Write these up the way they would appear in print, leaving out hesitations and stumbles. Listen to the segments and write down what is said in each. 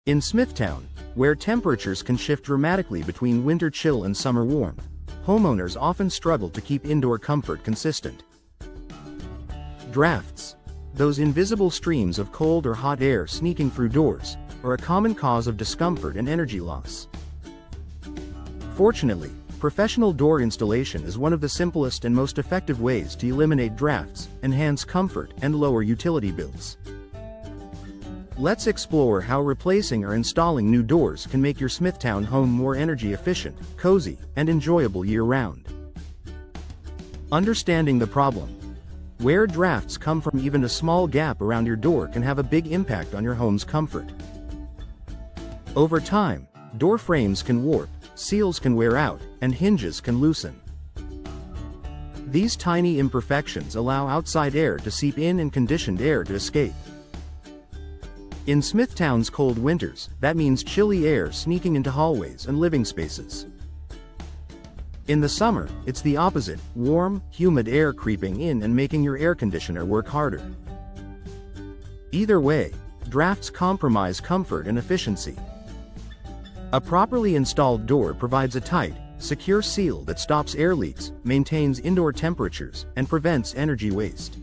In Smithtown, where temperatures can shift dramatically between winter chill and summer warmth, homeowners often struggle to keep indoor comfort consistent. Drafts, those invisible streams of cold or hot air sneaking through doors, are a common cause of discomfort and energy loss. Fortunately, professional door installation is one of the simplest and most effective ways to eliminate drafts, enhance comfort, and lower utility bills. Let's explore how replacing or installing new doors can make your Smithtown home more energy efficient, cozy, and enjoyable year-round. Understanding the problem. Where drafts come from, even a small gap around your door can have a big impact on your home's comfort. Over time, door frames can warp, seals can wear out, and hinges can loosen. These tiny imperfections allow outside air to seep in and conditioned air to escape. In Smithtown's cold winters, that means chilly air sneaking into hallways and living spaces. In the summer, it's the opposite, warm, humid air creeping in and making your air conditioner work harder. Either way, drafts compromise comfort and efficiency. A properly installed door provides a tight, secure seal that stops air leaks, maintains indoor temperatures, and prevents energy waste.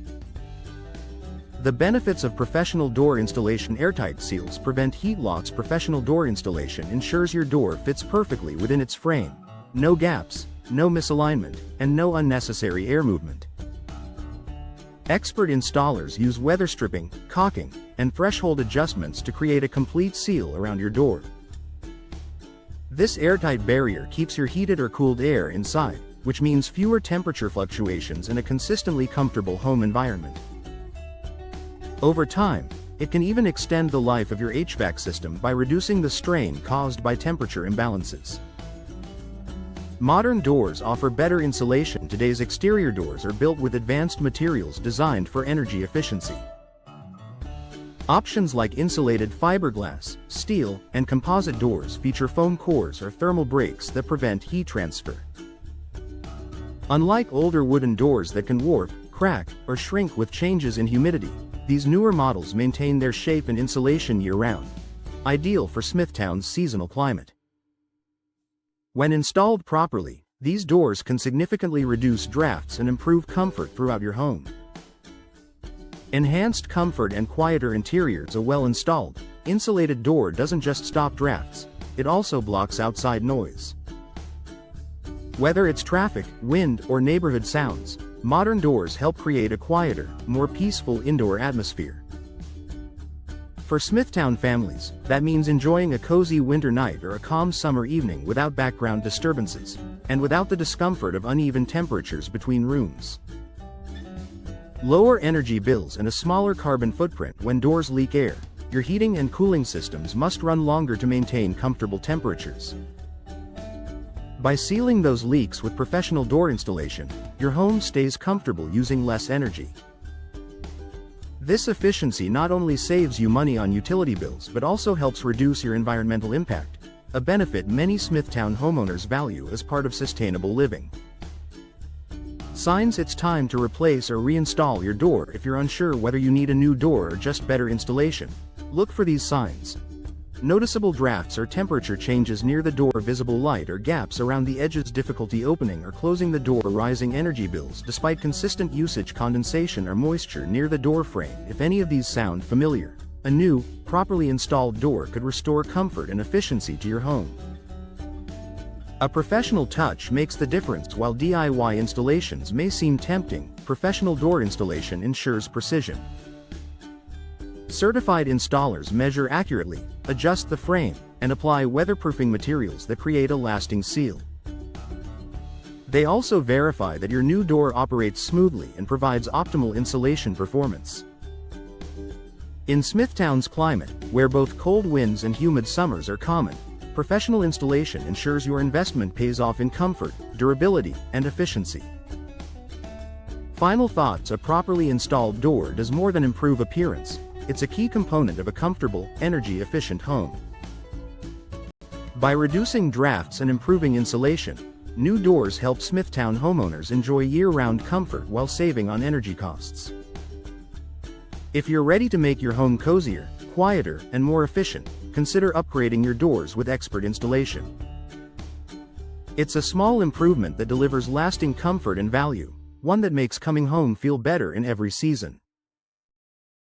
The benefits of professional door installation. Airtight seals prevent heat loss. Professional door installation ensures your door fits perfectly within its frame. No gaps, no misalignment, and no unnecessary air movement. Expert installers use weather stripping, caulking, and threshold adjustments to create a complete seal around your door. This airtight barrier keeps your heated or cooled air inside, which means fewer temperature fluctuations and a consistently comfortable home environment. Over time, it can even extend the life of your HVAC system by reducing the strain caused by temperature imbalances. Modern doors offer better insulation. Today's exterior doors are built with advanced materials designed for energy efficiency. Options like insulated fiberglass, steel, and composite doors feature foam cores or thermal breaks that prevent heat transfer. Unlike older wooden doors that can warp, crack, or shrink with changes in humidity, these newer models maintain their shape and insulation year-round, ideal for Smithtown's seasonal climate. When installed properly, these doors can significantly reduce drafts and improve comfort throughout your home. Enhanced comfort and quieter interiors. A well-installed, insulated door doesn't just stop drafts, it also blocks outside noise. Whether it's traffic, wind, or neighborhood sounds, modern doors help create a quieter, more peaceful indoor atmosphere. For Smithtown families, that means enjoying a cozy winter night or a calm summer evening without background disturbances, and without the discomfort of uneven temperatures between rooms. Lower energy bills and a smaller carbon footprint. When doors leak air, your heating and cooling systems must run longer to maintain comfortable temperatures. By sealing those leaks with professional door installation, your home stays comfortable using less energy. This efficiency not only saves you money on utility bills but also helps reduce your environmental impact, a benefit many Smithtown homeowners value as part of sustainable living. Signs. It's time to replace or reinstall your door. If you're unsure whether you need a new door or just better installation, look for these signs. Noticeable drafts or temperature changes near the door, visible light or gaps around the edges, difficulty opening or closing the door, rising energy bills despite consistent usage, condensation or moisture near the door frame. If any of these sound familiar, a new, properly installed door could restore comfort and efficiency to your home. A professional touch makes the difference. While DIY installations may seem tempting, professional door installation ensures precision. Certified installers measure accurately, adjust the frame, and apply weatherproofing materials that create a lasting seal. They also verify that your new door operates smoothly and provides optimal insulation performance. In Smithtown's climate, where both cold winds and humid summers are common, professional installation ensures your investment pays off in comfort, durability, and efficiency. Final thoughts. A properly installed door does more than improve appearance. It's a key component of a comfortable, energy-efficient home. By reducing drafts and improving insulation, new doors help Smithtown homeowners enjoy year-round comfort while saving on energy costs. If you're ready to make your home cozier, quieter, and more efficient, consider upgrading your doors with expert installation. It's a small improvement that delivers lasting comfort and value, one that makes coming home feel better in every season.